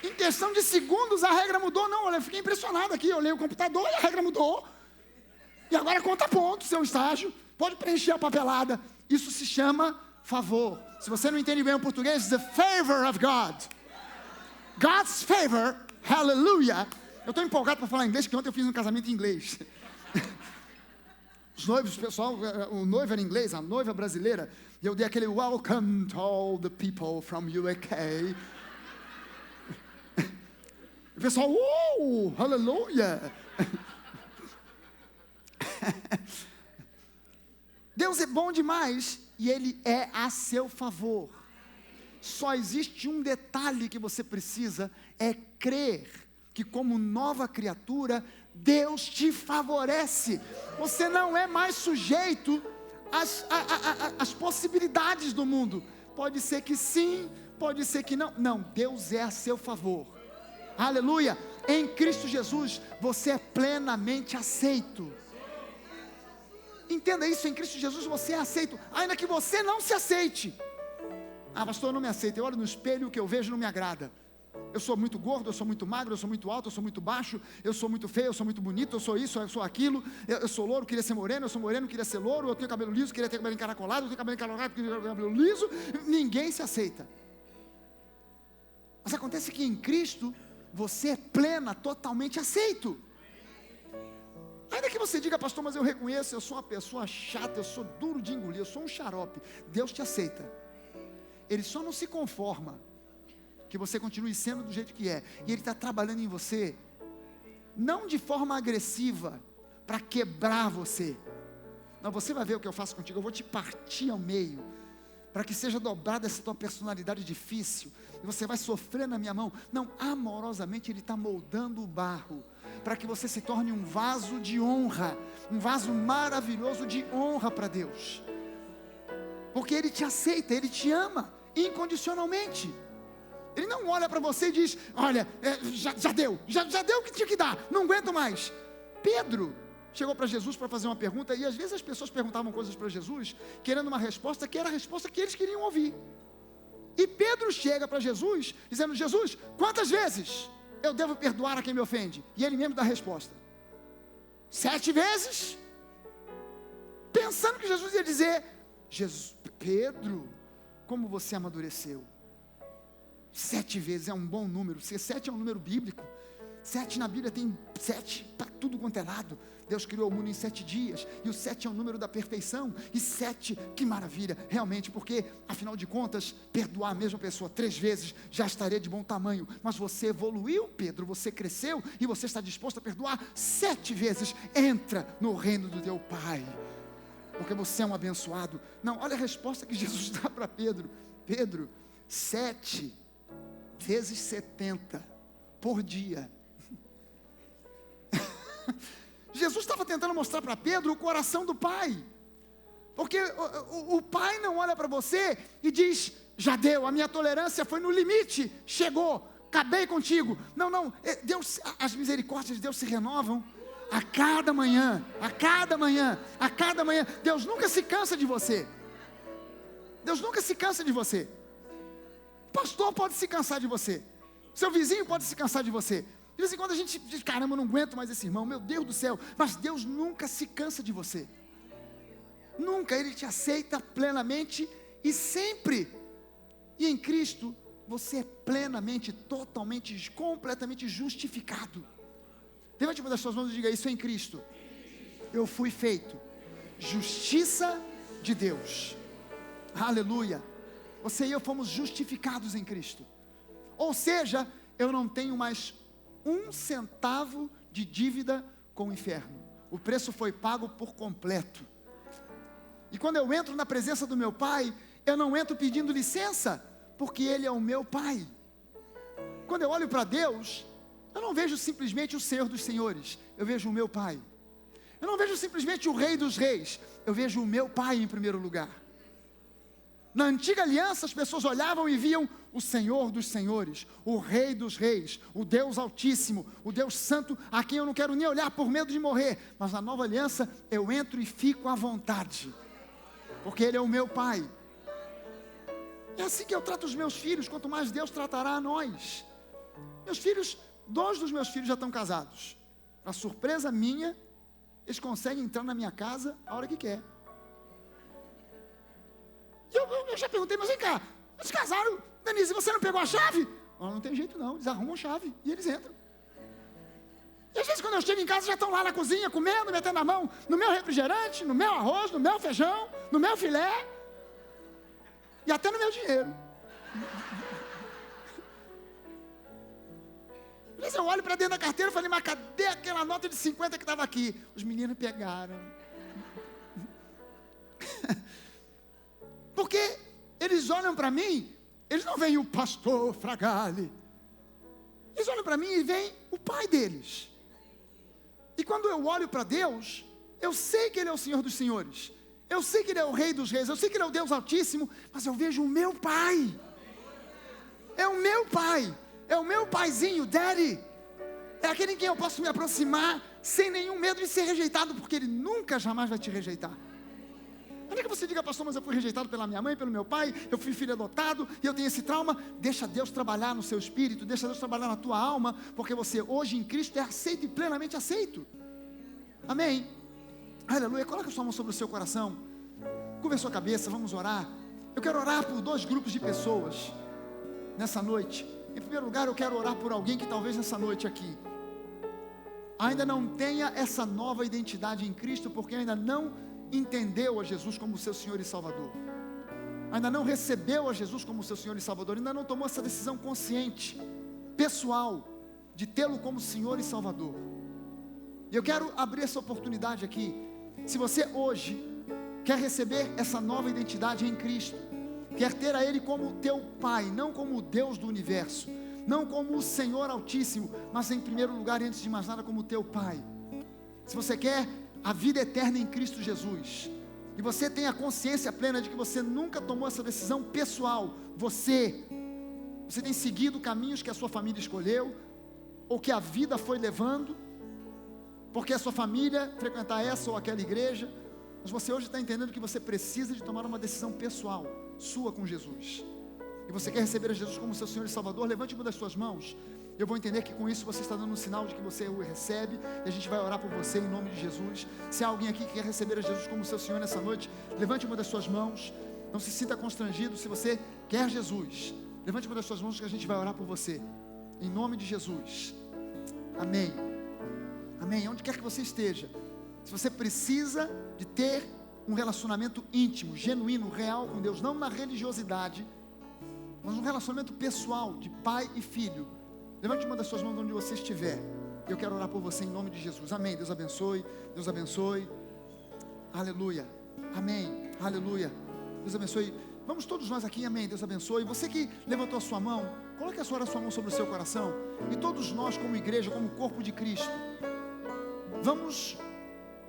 Em questão de segundos, a regra mudou. Não, eu fiquei impressionado aqui. Eu olhei o computador e a regra mudou. E agora conta ponto, seu estágio. Pode preencher a papelada. Isso se chama favor. Se você não entende bem o português, the favor of God. God's favor, hallelujah. Eu estou empolgado para falar inglês, porque ontem eu fiz um casamento em inglês. Os noivos, pessoal, o noivo era inglês, a noiva brasileira. E eu dei aquele welcome to all the people from UK. O pessoal, aleluia! Deus é bom demais e Ele é a seu favor. Só existe um detalhe que você precisa, é crer que como nova criatura, Deus te favorece. Você não é mais sujeito às possibilidades do mundo. Pode ser que sim, pode ser que não. Não, Deus é a seu favor. Aleluia, em Cristo Jesus, você é plenamente aceito. Entenda isso, em Cristo Jesus você é aceito, ainda que você não se aceite. Pastor, eu não me aceito, eu olho no espelho e o que eu vejo não me agrada. Eu sou muito gordo, eu sou muito magro, eu sou muito alto, eu sou muito baixo, eu sou muito feio, eu sou muito bonito, eu sou isso, eu sou aquilo, eu sou louro, queria ser moreno, eu sou moreno, queria ser louro, eu tenho cabelo liso, queria ter cabelo encaracolado, eu tenho cabelo encaracolado, queria ter cabelo liso. Ninguém se aceita. Mas acontece que em Cristo, você é plena, totalmente aceito. Ainda que você diga, pastor, mas eu reconheço, eu sou uma pessoa chata, eu sou duro de engolir, eu sou um xarope. Deus te aceita. Ele só não se conforma que você continue sendo do jeito que é. E Ele está trabalhando em você, não de forma agressiva, para quebrar você. Não, você vai ver o que eu faço contigo. Eu vou te partir ao meio, para que seja dobrada essa tua personalidade difícil, e você vai sofrer na minha mão. Não, amorosamente Ele está moldando o barro, para que você se torne um vaso de honra, um vaso maravilhoso de honra para Deus, porque Ele te aceita, Ele te ama incondicionalmente. Ele não olha para você e diz, olha, já deu o que tinha que dar, não aguento mais. Pedro chegou para Jesus para fazer uma pergunta, e às vezes as pessoas perguntavam coisas para Jesus, querendo uma resposta que era a resposta que eles queriam ouvir. E Pedro chega para Jesus, dizendo, Jesus, quantas vezes eu devo perdoar a quem me ofende? E ele mesmo dá a resposta, 7 vezes? Pensando que Jesus ia dizer, Pedro, como você amadureceu. 7 vezes é um bom número, 7 é um número bíblico, 7 na Bíblia tem 7 para tudo quanto é lado. Deus criou o mundo em 7 dias, e o 7 é o número da perfeição, e 7, que maravilha, realmente, porque, afinal de contas, perdoar a mesma pessoa 3 vezes, já estaria de bom tamanho. Mas você evoluiu, Pedro, você cresceu, e você está disposto a perdoar 7 vezes, entra no reino do teu Pai, porque você é um abençoado. Não, olha a resposta que Jesus dá para Pedro. Pedro, 7 vezes 70 por dia. Jesus estava tentando mostrar para Pedro o coração do Pai, porque o Pai não olha para você e diz, já deu, a minha tolerância foi no limite, chegou, acabei contigo. Não, Deus, as misericórdias de Deus se renovam a cada manhã, a cada manhã, a cada manhã. Deus nunca se cansa de você. Deus nunca se cansa de você. O pastor pode se cansar de você, seu vizinho pode se cansar de você. De vez em quando a gente diz, caramba, eu não aguento mais esse irmão, meu Deus do céu. Mas Deus nunca se cansa de você. Nunca, Ele te aceita plenamente e sempre. E em Cristo, você é plenamente, totalmente, completamente justificado. Levante uma das suas mãos e diga, isso é em Cristo. Eu fui feito justiça de Deus. Aleluia. Você e eu fomos justificados em Cristo. Ou seja, eu não tenho mais 1 centavo de dívida com o inferno. O preço foi pago por completo. E quando eu entro na presença do meu Pai, eu não entro pedindo licença, porque Ele é o meu Pai. Quando eu olho para Deus, eu não vejo simplesmente o Senhor dos Senhores, eu vejo o meu Pai. Eu não vejo simplesmente o Rei dos Reis, eu vejo o meu Pai em primeiro lugar. Na antiga aliança, as pessoas olhavam e viam o Senhor dos Senhores, o Rei dos Reis, o Deus Altíssimo, o Deus Santo, a quem eu não quero nem olhar por medo de morrer. Mas na nova aliança, eu entro e fico à vontade, porque Ele é o meu Pai. É assim que eu trato os meus filhos, quanto mais Deus tratará a nós. Meus filhos, 2 dos meus filhos já estão casados. Para surpresa minha, eles conseguem entrar na minha casa a hora que quer. Eu já perguntei, mas vem cá, eles casaram, Denise, você não pegou a chave? Não tem jeito não, eles arrumam a chave e eles entram. E às vezes quando eu chego em casa já estão lá na cozinha comendo, metendo a mão no meu refrigerante, no meu arroz, no meu feijão, no meu filé e até no meu dinheiro. Às vezes eu olho para dentro da carteira e falei, mas cadê aquela nota de 50 que estava aqui? Os meninos pegaram. Porque eles olham para mim, eles não veem o pastor Fragale, eles olham para mim e veem o Pai deles. E quando eu olho para Deus, eu sei que Ele é o Senhor dos Senhores, eu sei que Ele é o Rei dos Reis, eu sei que Ele é o Deus Altíssimo, mas eu vejo o meu Pai. É o meu Pai, é o meu paizinho, Daddy. É aquele em quem eu posso me aproximar sem nenhum medo de ser rejeitado, porque Ele nunca, jamais vai te rejeitar. Ainda que você diga, pastor, mas eu fui rejeitado pela minha mãe, pelo meu pai, eu fui filho adotado, e eu tenho esse trauma. Deixa Deus trabalhar no seu espírito, deixa Deus trabalhar na tua alma, porque você hoje em Cristo é aceito e plenamente aceito. Amém? Aleluia. Coloca a sua mão sobre o seu coração, curva a sua cabeça, vamos orar. Eu quero orar por 2 grupos de pessoas nessa noite. Em primeiro lugar, eu quero orar por alguém que talvez nessa noite aqui ainda não tenha essa nova identidade em Cristo, porque ainda não entendeu a Jesus como seu Senhor e Salvador, ainda não recebeu a Jesus como seu Senhor e Salvador, ainda não tomou essa decisão consciente, pessoal, de tê-lo como Senhor e Salvador. E eu quero abrir essa oportunidade aqui. Se você hoje quer receber essa nova identidade em Cristo, quer ter a Ele como teu Pai, não como o Deus do universo, não como o Senhor Altíssimo, mas em primeiro lugar, antes de mais nada, como teu Pai. Se você quer a vida eterna em Cristo Jesus, e você tem a consciência plena de que você nunca tomou essa decisão pessoal, você tem seguido caminhos que a sua família escolheu, ou que a vida foi levando, porque a sua família frequentar essa ou aquela igreja, mas você hoje está entendendo que você precisa de tomar uma decisão pessoal, sua com Jesus, e você quer receber a Jesus como seu Senhor e Salvador, levante uma das suas mãos. Eu vou entender que com isso você está dando um sinal de que você o recebe, e a gente vai orar por você em nome de Jesus. Se há alguém aqui que quer receber a Jesus como seu Senhor nessa noite, levante uma das suas mãos, não se sinta constrangido. Se você quer Jesus, levante uma das suas mãos que a gente vai orar por você, em nome de Jesus. Amém, amém. Onde quer que você esteja, se você precisa de ter um relacionamento íntimo, genuíno, real com Deus, não na religiosidade, mas um relacionamento pessoal, de pai e filho, levante uma das suas mãos onde você estiver. Eu quero orar por você em nome de Jesus. Amém. Deus abençoe. Deus abençoe. Aleluia. Amém. Aleluia. Deus abençoe. Vamos todos nós aqui. Amém. Deus abençoe. Você que levantou a sua mão, coloque a sua mão sobre o seu coração. E todos nós como igreja, como corpo de Cristo, vamos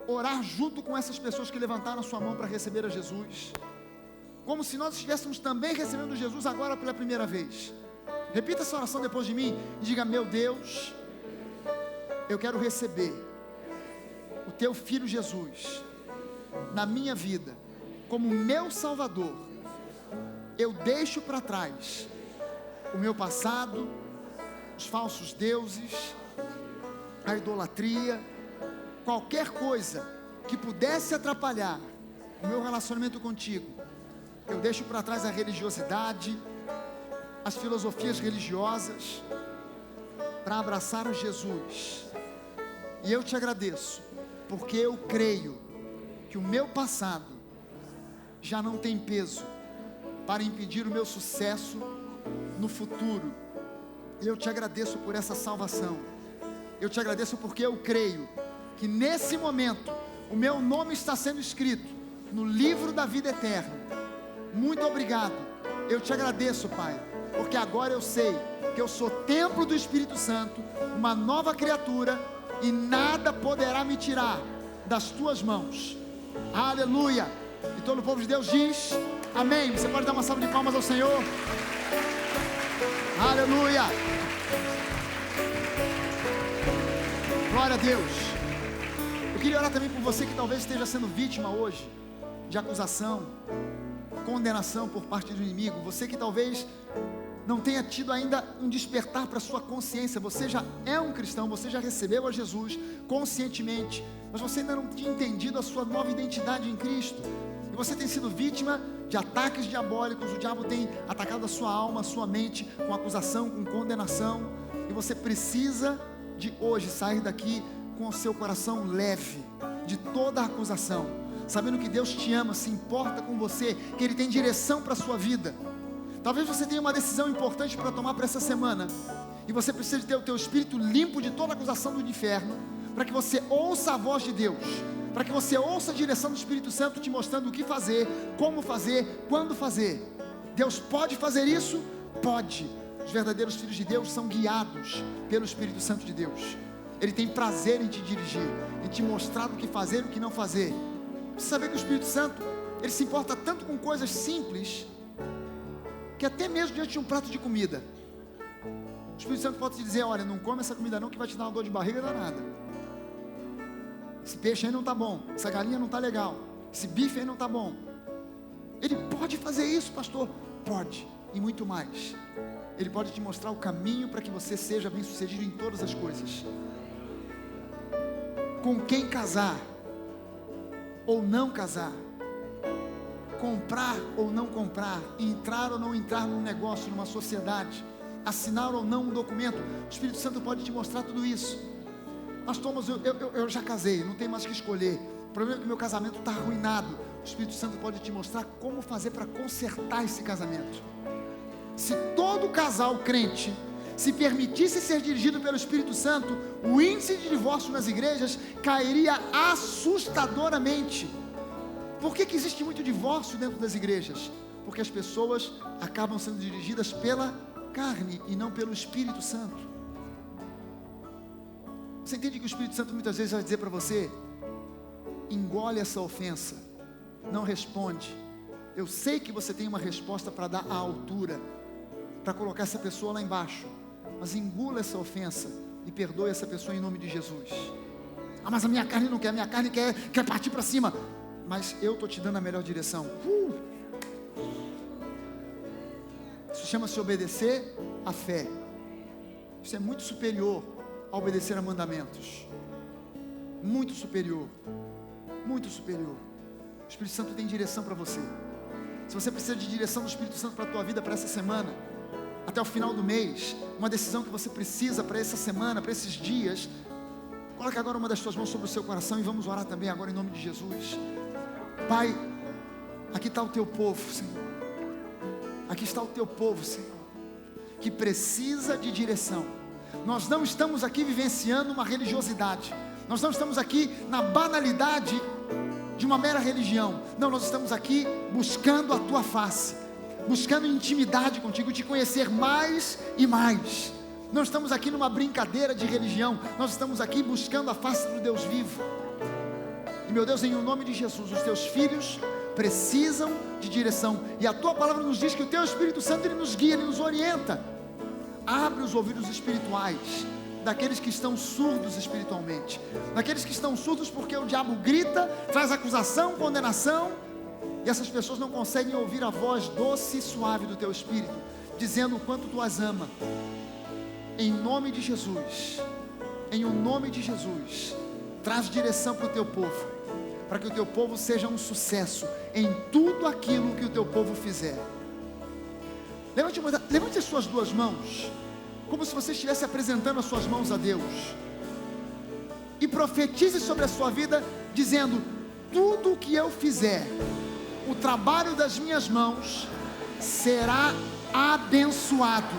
orar junto com essas pessoas que levantaram a sua mão para receber a Jesus, como se nós estivéssemos também recebendo Jesus agora pela primeira vez. Repita essa oração depois de mim e diga: meu Deus, eu quero receber o teu Filho Jesus na minha vida como meu Salvador. Eu deixo para trás o meu passado, os falsos deuses, a idolatria, qualquer coisa que pudesse atrapalhar o meu relacionamento contigo. Eu deixo para trás a religiosidade, as filosofias religiosas, para abraçar o Jesus. E eu te agradeço, porque eu creio que o meu passado já não tem peso para impedir o meu sucesso no futuro. E eu te agradeço por essa salvação. Eu te agradeço porque eu creio que nesse momento o meu nome está sendo escrito no livro da vida eterna. Muito obrigado. Eu te agradeço, Pai, porque agora eu sei que eu sou templo do Espírito Santo, uma nova criatura, e nada poderá me tirar das tuas mãos. Aleluia. E todo o povo de Deus diz amém. Você pode dar uma salva de palmas ao Senhor. Aleluia. Glória a Deus. Eu queria orar também por você que talvez esteja sendo vítima hoje de acusação, condenação por parte do inimigo. Você que talvez não tenha tido ainda um despertar para a sua consciência. Você já é um cristão, você já recebeu a Jesus conscientemente, mas você ainda não tinha entendido a sua nova identidade em Cristo, e você tem sido vítima de ataques diabólicos. O diabo tem atacado a sua alma, a sua mente, com acusação, com condenação, e você precisa de hoje sair daqui com o seu coração leve de toda a acusação, sabendo que Deus te ama, se importa com você, que Ele tem direção para a sua vida. Talvez você tenha uma decisão importante para tomar para essa semana, e você precisa de ter o teu espírito limpo de toda acusação do inferno, para que você ouça a voz de Deus, para que você ouça a direção do Espírito Santo te mostrando o que fazer, como fazer, quando fazer. Deus pode fazer isso? Pode. Os verdadeiros filhos de Deus são guiados pelo Espírito Santo de Deus. Ele tem prazer em te dirigir, em te mostrar o que fazer e o que não fazer. Você saber que o Espírito Santo, ele se importa tanto com coisas simples, que até mesmo diante de um prato de comida, o Espírito Santo pode te dizer: olha, não come essa comida não, que vai te dar uma dor de barriga danada. Esse peixe aí não está bom, essa galinha não está legal, esse bife aí não está bom. Ele pode fazer isso, pastor? Pode, e muito mais. Ele pode te mostrar o caminho para que você seja bem sucedido em todas as coisas. Com quem casar ou não casar, comprar ou não comprar, entrar ou não entrar num negócio, numa sociedade, assinar ou não um documento, o Espírito Santo pode te mostrar tudo isso. Pastor, mas eu já casei, não tenho mais que escolher, o problema é que meu casamento está arruinado. O Espírito Santo pode te mostrar como fazer para consertar esse casamento. Se todo casal crente se permitisse ser dirigido pelo Espírito Santo, o índice de divórcio nas igrejas cairia assustadoramente. Por que existe muito divórcio dentro das igrejas? Porque as pessoas acabam sendo dirigidas pela carne e não pelo Espírito Santo. Você entende que o Espírito Santo muitas vezes vai dizer para você: engole essa ofensa, não responde. Eu sei que você tem uma resposta para dar à altura, para colocar essa pessoa lá embaixo, mas engula essa ofensa e perdoe essa pessoa em nome de Jesus. Ah, mas a minha carne não quer, a minha carne quer partir para cima. Mas eu estou te dando a melhor direção. Isso chama-se obedecer à fé. Isso é muito superior a obedecer a mandamentos. Muito superior. Muito superior. O Espírito Santo tem direção para você. Se você precisa de direção do Espírito Santo para a tua vida, para essa semana, até o final do mês, uma decisão que você precisa para essa semana, para esses dias, coloque agora uma das tuas mãos sobre o seu coração e vamos orar também agora em nome de Jesus. Pai, aqui está o teu povo, Senhor. Aqui está o teu povo, Senhor, que precisa de direção. Nós não estamos aqui vivenciando uma religiosidade. Nós não estamos aqui na banalidade de uma mera religião. Não, nós estamos aqui buscando a tua face, buscando intimidade contigo, te conhecer mais e mais. Não estamos aqui numa brincadeira de religião. Nós estamos aqui buscando a face do Deus vivo. E meu Deus, em nome de Jesus, os teus filhos precisam de direção, e a tua palavra nos diz que o teu Espírito Santo, ele nos guia, ele nos orienta. Abre os ouvidos espirituais daqueles que estão surdos espiritualmente, daqueles que estão surdos porque o diabo grita, traz acusação, condenação, e essas pessoas não conseguem ouvir a voz doce e suave do teu Espírito, dizendo o quanto tu as ama. Em nome de Jesus, em o nome de Jesus, traz direção para o teu povo, para que o teu povo seja um sucesso em tudo aquilo que o teu povo fizer. Levante as suas duas mãos, como se você estivesse apresentando as suas mãos a Deus, e profetize sobre a sua vida, dizendo: tudo o que eu fizer, o trabalho das minhas mãos será abençoado.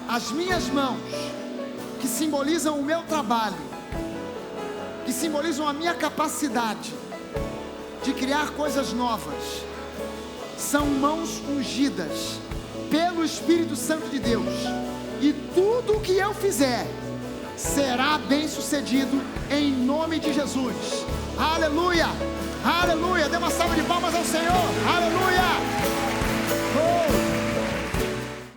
As minhas mãos, que simbolizam o meu trabalho, que simbolizam a minha capacidade de criar coisas novas, são mãos ungidas pelo Espírito Santo de Deus, e tudo o que eu fizer será bem sucedido em nome de Jesus. Aleluia, aleluia. Dê uma salva de palmas ao Senhor. Aleluia.